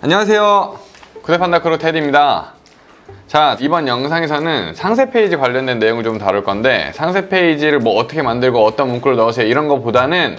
안녕하세요, 구대판다크루 테디입니다. 자, 이번 영상에서는 상세 페이지 관련된 내용을 좀 다룰 건데, 상세 페이지를 뭐 어떻게 만들고 어떤 문구를 넣으세요 이런 거 보다는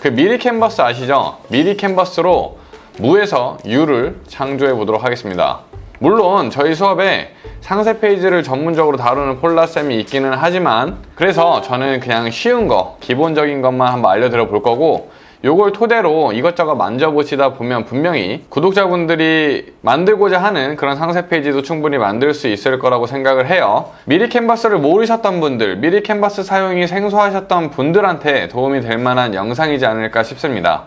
그 미리 캔버스 아시죠? 미리 캔버스로 무에서 유를 창조해 보도록 하겠습니다. 물론 저희 수업에 상세 페이지를 전문적으로 다루는 폴라쌤이 있기는 하지만, 그래서 저는 그냥 쉬운 거, 기본적인 것만 한번 알려드려 볼 거고, 요걸 토대로 이것저것 만져보시다 보면 분명히 구독자분들이 만들고자 하는 그런 상세 페이지도 충분히 만들 수 있을 거라고 생각을 해요. 미리 캔버스를 모르셨던 분들, 미리 캔버스 사용이 생소하셨던 분들한테 도움이 될 만한 영상이지 않을까 싶습니다.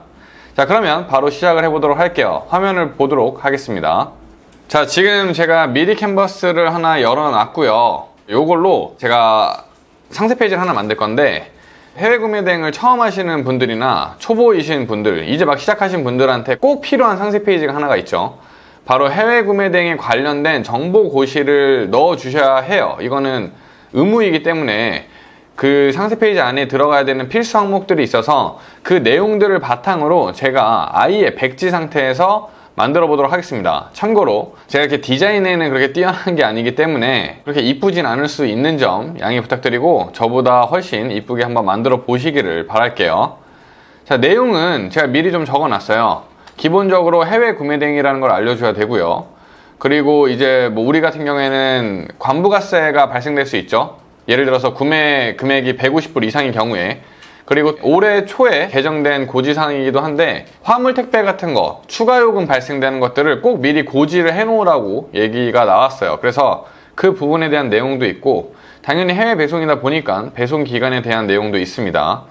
자, 그러면 바로 시작을 해보도록 할게요. 화면을 보도록 하겠습니다. 자, 지금 제가 미리 캔버스를 하나 열어놨고요. 요걸로 제가 상세 페이지를 하나 만들 건데, 해외 구매 대행을 처음 하시는 분들이나 초보이신 분들, 이제 막 시작하신 분들한테 꼭 필요한 상세 페이지가 하나가 있죠. 바로 해외 구매 대행에 관련된 정보 고시를 넣어 주셔야 해요. 이거는 의무이기 때문에 그 상세 페이지 안에 들어가야 되는 필수 항목들이 있어서 그 내용들을 바탕으로 제가 아예 백지 상태에서 만들어 보도록 하겠습니다. 참고로 제가 이렇게 디자인에는 그렇게 뛰어난 게 아니기 때문에 그렇게 이쁘진 않을 수 있는 점 양해 부탁드리고, 저보다 훨씬 이쁘게 한번 만들어 보시기를 바랄게요. 자, 내용은 제가 미리 좀 적어 놨어요. 기본적으로 해외 구매 대행이라는 걸 알려줘야 되고요. 그리고 이제 뭐 우리 같은 경우에는 관부가세가 발생될 수 있죠. 예를 들어서 구매 금액이 150불 이상인 경우에. 그리고 올해 초에 개정된 고지사항이기도 한데, 화물 택배 같은 거 추가 요금 발생되는 것들을 꼭 미리 고지를 해 놓으라고 얘기가 나왔어요. 그래서 그 부분에 대한 내용도 있고, 당연히 해외 배송이다 보니까 배송 기간에 대한 내용도 있습니다.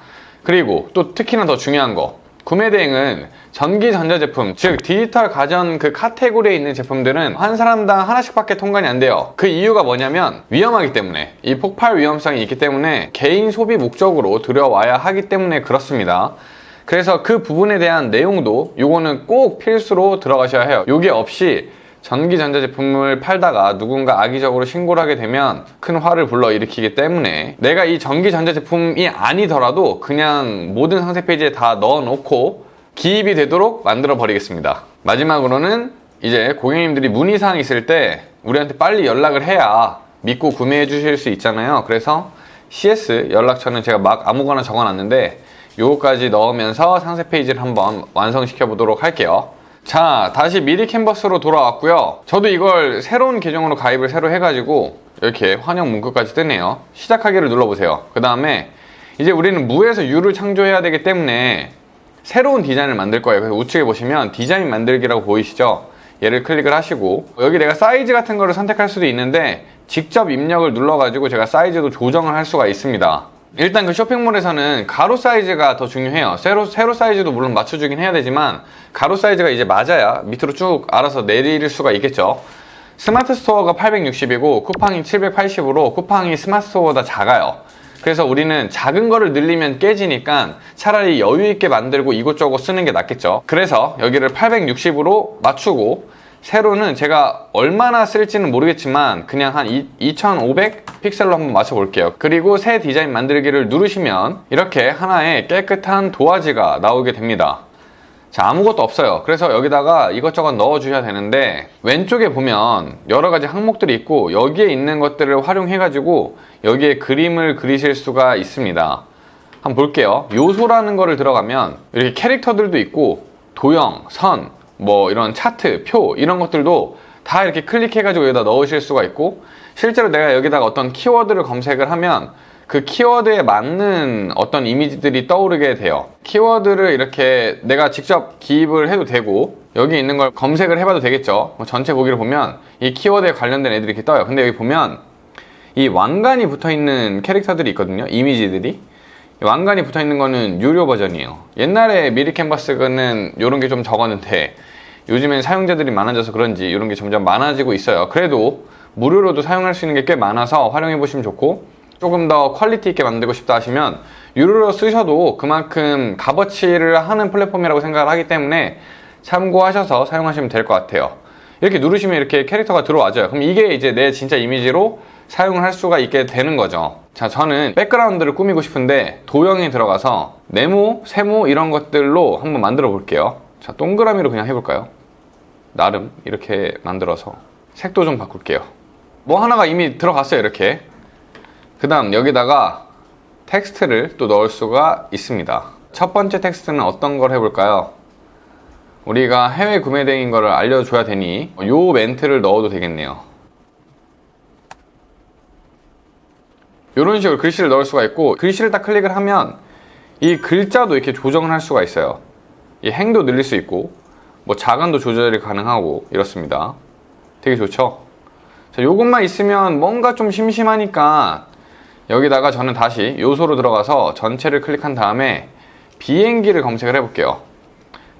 그리고 또 특히나 더 중요한 거, 구매 대행은 전기 전자제품, 즉 디지털 가전 그 카테고리에 있는 제품들은 한 사람당 하나씩밖에 통관이 안 돼요. 그 이유가 뭐냐면 위험하기 때문에, 이 폭발 위험성이 있기 때문에 개인 소비 목적으로 들여와야 하기 때문에 그렇습니다. 그래서 그 부분에 대한 내용도 요거는 꼭 필수로 들어가셔야 해요. 요게 없이 전기 전자제품을 팔다가 누군가 악의적으로 신고를 하게 되면 큰 화를 불러일으키기 때문에, 내가 이 전기 전자제품이 아니더라도 그냥 모든 상세 페이지에 다 넣어놓고 기입이 되도록 만들어 버리겠습니다. 마지막으로는 이제 고객님들이 문의사항 있을 때 우리한테 빨리 연락을 해야 믿고 구매해 주실 수 있잖아요. 그래서 CS 연락처는 제가 막 아무거나 적어놨는데 요거까지 넣으면서 상세 페이지를 한번 완성시켜 보도록 할게요. 자, 다시 미리 캔버스로 돌아왔고요. 저도 이걸 새로운 계정으로 가입을 새로 해가지고 이렇게 환영 문구까지 뜨네요. 시작하기를 눌러보세요. 그 다음에 이제 우리는 무에서 유를 창조해야 되기 때문에 새로운 디자인을 만들 거예요. 그래서 우측에 보시면 디자인 만들기라고 보이시죠? 얘를 클릭을 하시고, 여기 내가 사이즈 같은 거를 선택할 수도 있는데 직접 입력을 눌러가지고 제가 사이즈도 조정을 할 수가 있습니다. 일단 그 쇼핑몰에서는 가로 사이즈가 더 중요해요. 세로 사이즈도 물론 맞춰주긴 해야 되지만, 가로 사이즈가 이제 맞아야 밑으로 쭉 알아서 내릴 수가 있겠죠. 스마트 스토어가 860이고 쿠팡이 780으로 쿠팡이 스마트 스토어보다 작아요. 그래서 우리는 작은 거를 늘리면 깨지니까 차라리 여유 있게 만들고 이곳저곳 쓰는 게 낫겠죠. 그래서 여기를 860으로 맞추고, 세로는 제가 얼마나 쓸지는 모르겠지만 그냥 한 2500 픽셀로 한번 맞춰 볼게요. 그리고 새 디자인 만들기를 누르시면 이렇게 하나의 깨끗한 도화지가 나오게 됩니다. 자, 아무것도 없어요. 그래서 여기다가 이것저것 넣어 주셔야 되는데, 왼쪽에 보면 여러 가지 항목들이 있고 여기에 있는 것들을 활용해 가지고 여기에 그림을 그리실 수가 있습니다. 한번 볼게요. 요소라는 거를 들어가면 이렇게 캐릭터들도 있고 도형, 선, 뭐 이런 차트, 표 이런 것들도 다 이렇게 클릭해가지고 여기다 넣으실 수가 있고, 실제로 내가 여기다가 어떤 키워드를 검색을 하면 그 키워드에 맞는 어떤 이미지들이 떠오르게 돼요. 키워드를 이렇게 내가 직접 기입을 해도 되고, 여기 있는 걸 검색을 해봐도 되겠죠. 전체 보기를 보면 이 키워드에 관련된 애들이 이렇게 떠요. 근데 여기 보면 이 왕관이 붙어있는 캐릭터들이 있거든요. 이미지들이. 왕관이 붙어있는 거는 유료 버전이에요. 옛날에 미리 캔버스는 이런 게 좀 적었는데 요즘엔 사용자들이 많아져서 그런지 이런 게 점점 많아지고 있어요. 그래도 무료로도 사용할 수 있는 게 꽤 많아서 활용해 보시면 좋고, 조금 더 퀄리티 있게 만들고 싶다 하시면 유료로 쓰셔도 그만큼 값어치를 하는 플랫폼이라고 생각을 하기 때문에 참고하셔서 사용하시면 될 것 같아요. 이렇게 누르시면 이렇게 캐릭터가 들어와줘요. 그럼 이게 이제 내 진짜 이미지로 사용을 할 수가 있게 되는 거죠. 자, 저는 백그라운드를 꾸미고 싶은데 도형에 들어가서 네모, 세모 이런 것들로 한번 만들어 볼게요. 자, 동그라미로 그냥 해볼까요? 나름 이렇게 만들어서 색도 좀 바꿀게요. 뭐 하나가 이미 들어갔어요. 이렇게. 그 다음 여기다가 텍스트를 또 넣을 수가 있습니다. 첫 번째 텍스트는 어떤 걸 해볼까요? 우리가 해외 구매 등인 거를 알려줘야 되니 요 멘트를 넣어도 되겠네요. 이런 식으로 글씨를 넣을 수가 있고, 글씨를 딱 클릭을 하면 이 글자도 이렇게 조정을 할 수가 있어요. 이 행도 늘릴 수 있고, 뭐 자간도 조절이 가능하고 이렇습니다. 되게 좋죠? 자, 요것만 있으면 뭔가 좀 심심하니까 여기다가 저는 다시 요소로 들어가서 전체를 클릭한 다음에 비행기를 검색을 해볼게요.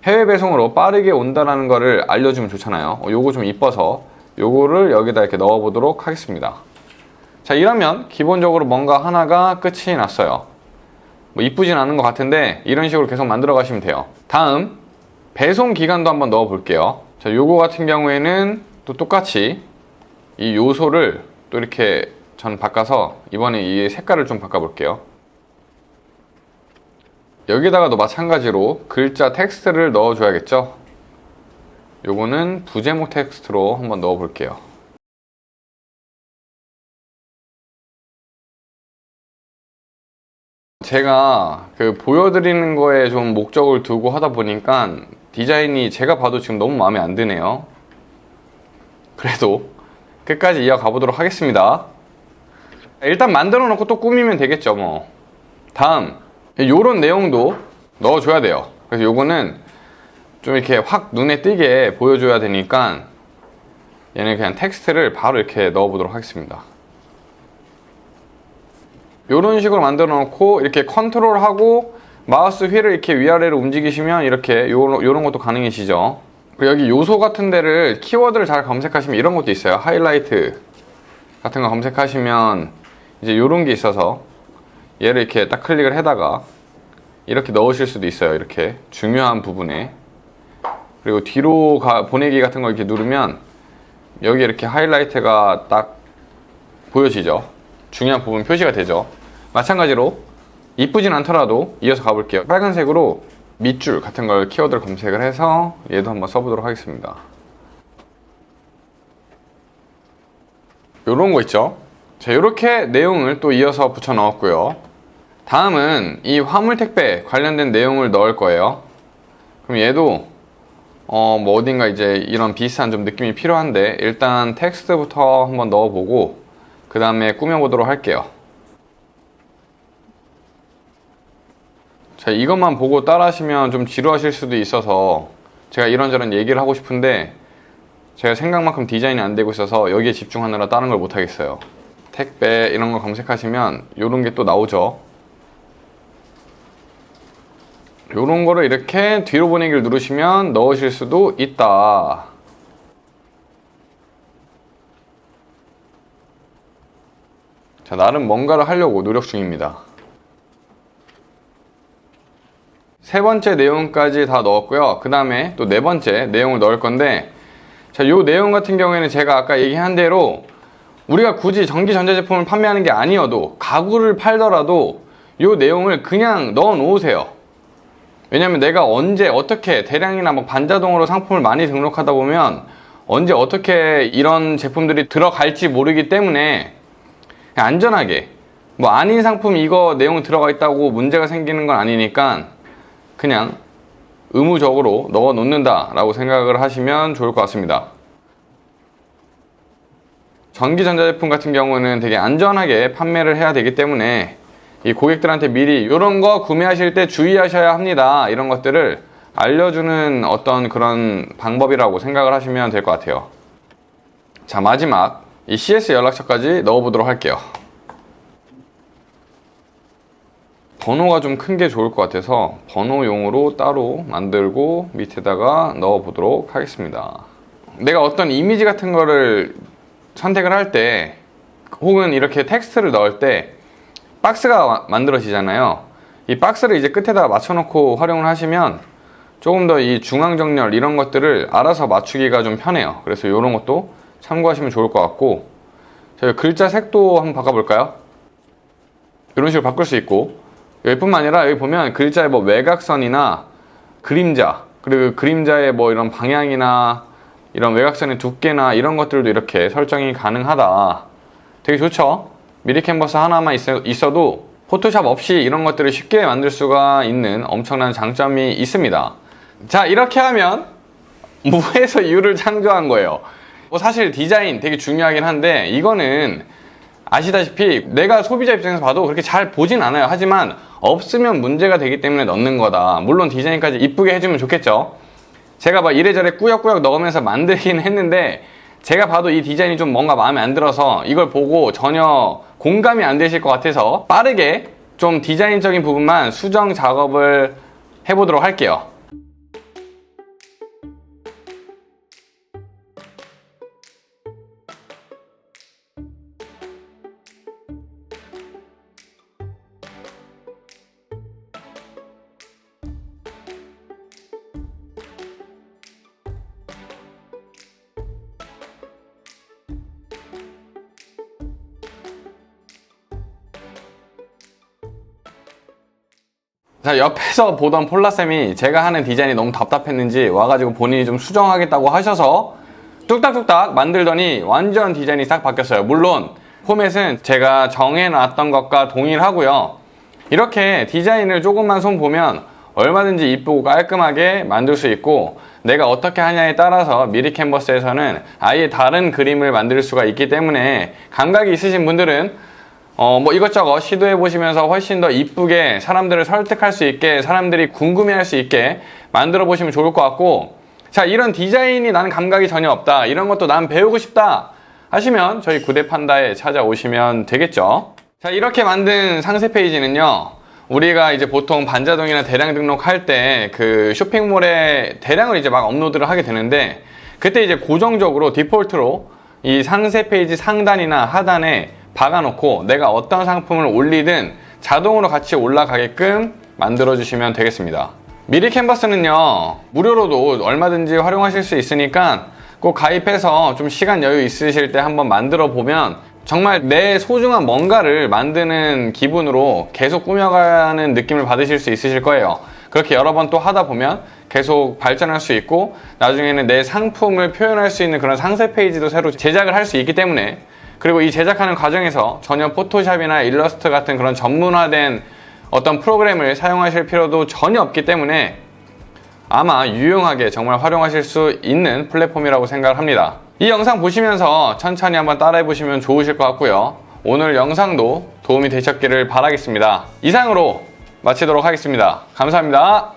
해외 배송으로 빠르게 온다라는 거를 알려주면 좋잖아요. 요거 좀 이뻐서 요거를 여기다 이렇게 넣어보도록 하겠습니다. 자, 이러면 기본적으로 뭔가 하나가 끝이 났어요. 뭐 이쁘진 않은 것 같은데 이런 식으로 계속 만들어 가시면 돼요. 다음 배송 기간도 한번 넣어 볼게요. 자, 요거 같은 경우에는 또 똑같이 이 요소를 또 이렇게 전 바꿔서 이번에 이 색깔을 좀 바꿔 볼게요. 여기다가도 마찬가지로 글자 텍스트를 넣어 줘야겠죠. 요거는 부제목 텍스트로 한번 넣어 볼게요. 제가 보여드리는 거에 좀 목적을 두고 하다 보니까 디자인이 제가 봐도 지금 너무 마음에 안 드네요. 그래도 끝까지 이어가 보도록 하겠습니다. 일단 만들어 놓고 또 꾸미면 되겠죠 뭐. 다음 요런 내용도 넣어줘야 돼요. 그래서 요거는 좀 이렇게 확 눈에 띄게 보여줘야 되니까 얘는 그냥 텍스트를 바로 이렇게 넣어 보도록 하겠습니다. 요런 식으로 만들어 놓고 이렇게 컨트롤하고 마우스 휠을 이렇게 위아래로 움직이시면 이렇게 요런 것도 가능해지죠. 그리고 여기 요소 같은 데를 키워드를 잘 검색하시면 이런 것도 있어요. 하이라이트 같은 거 검색하시면 이제 요런 게 있어서 얘를 이렇게 딱 클릭을 해다가 이렇게 넣으실 수도 있어요. 이렇게 중요한 부분에. 그리고 뒤로 보내기 같은 거 이렇게 누르면 여기 이렇게 하이라이트가 딱 보여지죠. 중요한 부분 표시가 되죠. 마찬가지로 이쁘진 않더라도 이어서 가볼게요. 빨간색으로 밑줄 같은 걸 키워드를 검색을 해서 얘도 한번 써보도록 하겠습니다. 요런 거 있죠. 자, 이렇게 내용을 또 이어서 붙여 넣었고요. 다음은 이 화물 택배 관련된 내용을 넣을 거예요. 그럼 얘도 뭐 어딘가 이제 이런 비슷한 좀 느낌이 필요한데 일단 텍스트부터 한번 넣어보고 그 다음에 꾸며보도록 할게요. 자, 이것만 보고 따라 하시면 좀 지루하실 수도 있어서 제가 이런저런 얘기를 하고 싶은데 제가 생각만큼 디자인이 안 되고 있어서 여기에 집중하느라 다른 걸 못 하겠어요. 택배 이런 거 검색하시면 이런 게 또 나오죠. 이런 거를 이렇게 뒤로 보내기를 누르시면 넣으실 수도 있다. 자, 나름 뭔가를 하려고 노력 중입니다. 세 번째 내용까지 다 넣었고요. 그 다음에 또 네 번째 내용을 넣을 건데, 자, 요 내용 같은 경우에는 제가 아까 얘기한 대로 우리가 굳이 전기전자제품을 판매하는 게 아니어도 가구를 팔더라도 요 내용을 그냥 넣어 놓으세요. 왜냐면 내가 언제 어떻게 대량이나 뭐 반자동으로 상품을 많이 등록하다 보면 언제 어떻게 이런 제품들이 들어갈지 모르기 때문에 그냥 안전하게 뭐 아닌 상품 이거 내용 들어가 있다고 문제가 생기는 건 아니니까 그냥 의무적으로 넣어 놓는다 라고 생각을 하시면 좋을 것 같습니다. 전기전자제품 같은 경우는 되게 안전하게 판매를 해야 되기 때문에 이 고객들한테 미리 이런 거 구매하실 때 주의하셔야 합니다. 이런 것들을 알려주는 어떤 그런 방법이라고 생각을 하시면 될 것 같아요. 자, 마지막 이 CS 연락처까지 넣어보도록 할게요. 번호가 좀 큰 게 좋을 것 같아서 번호용으로 따로 만들고 밑에다가 넣어보도록 하겠습니다. 내가 어떤 이미지 같은 거를 선택을 할 때 혹은 이렇게 텍스트를 넣을 때 박스가 만들어지잖아요. 이 박스를 이제 끝에다 맞춰놓고 활용을 하시면 조금 더 이 중앙 정렬 이런 것들을 알아서 맞추기가 좀 편해요. 그래서 이런 것도 참고하시면 좋을 것 같고, 저희 글자 색도 한번 바꿔볼까요? 이런 식으로 바꿀 수 있고, 여기뿐만 아니라 여기 보면 글자의 뭐 외곽선이나 그림자, 그리고 그림자의 뭐 이런 방향이나 이런 외곽선의 두께나 이런 것들도 이렇게 설정이 가능하다. 되게 좋죠? 미리 캔버스 하나만 있어도 포토샵 없이 이런 것들을 쉽게 만들 수가 있는 엄청난 장점이 있습니다. 자, 이렇게 하면 무에서 유를 창조한 거예요. 사실 디자인 되게 중요하긴 한데 이거는 아시다시피 내가 소비자 입장에서 봐도 그렇게 잘 보진 않아요. 하지만 없으면 문제가 되기 때문에 넣는 거다. 물론 디자인까지 이쁘게 해주면 좋겠죠. 제가 막 이래저래 꾸역꾸역 넣으면서 만들긴 했는데 제가 봐도 이 디자인이 좀 뭔가 마음에 안 들어서 이걸 보고 전혀 공감이 안 되실 것 같아서 빠르게 좀 디자인적인 부분만 수정 작업을 해보도록 할게요. 자, 옆에서 보던 폴라쌤이 제가 하는 디자인이 너무 답답했는지 와가지고 본인이 좀 수정하겠다고 하셔서 뚝딱뚝딱 만들더니 완전 디자인이 싹 바뀌었어요. 물론 포맷은 제가 정해놨던 것과 동일하고요. 이렇게 디자인을 조금만 손보면 얼마든지 이쁘고 깔끔하게 만들 수 있고 내가 어떻게 하냐에 따라서 미리 캔버스에서는 아예 다른 그림을 만들 수가 있기 때문에 감각이 있으신 분들은 뭐 이것저것 시도해 보시면서 훨씬 더 이쁘게 사람들을 설득할 수 있게, 사람들이 궁금해할 수 있게 만들어 보시면 좋을 것 같고, 자, 이런 디자인이 나는 감각이 전혀 없다, 이런 것도 난 배우고 싶다 하시면 저희 구대판다에 찾아오시면 되겠죠. 자, 이렇게 만든 상세 페이지는요, 우리가 이제 보통 반자동이나 대량 등록할 때 그 쇼핑몰에 대량을 이제 막 업로드를 하게 되는데, 그때 이제 고정적으로 디폴트로 이 상세 페이지 상단이나 하단에 박아놓고 내가 어떤 상품을 올리든 자동으로 같이 올라가게끔 만들어 주시면 되겠습니다. 미리 캔버스는요, 무료로도 얼마든지 활용하실 수 있으니까 꼭 가입해서 좀 시간 여유 있으실 때 한번 만들어 보면 정말 내 소중한 뭔가를 만드는 기분으로 계속 꾸며가는 느낌을 받으실 수 있으실 거예요. 그렇게 여러 번 또 하다 보면 계속 발전할 수 있고 나중에는 내 상품을 표현할 수 있는 그런 상세 페이지도 새로 제작을 할 수 있기 때문에, 그리고 이 제작하는 과정에서 전혀 포토샵이나 일러스트 같은 그런 전문화된 어떤 프로그램을 사용하실 필요도 전혀 없기 때문에 아마 유용하게 정말 활용하실 수 있는 플랫폼이라고 생각을 합니다. 이 영상 보시면서 천천히 한번 따라해 보시면 좋으실 것 같고요. 오늘 영상도 도움이 되셨기를 바라겠습니다. 이상으로 마치도록 하겠습니다. 감사합니다.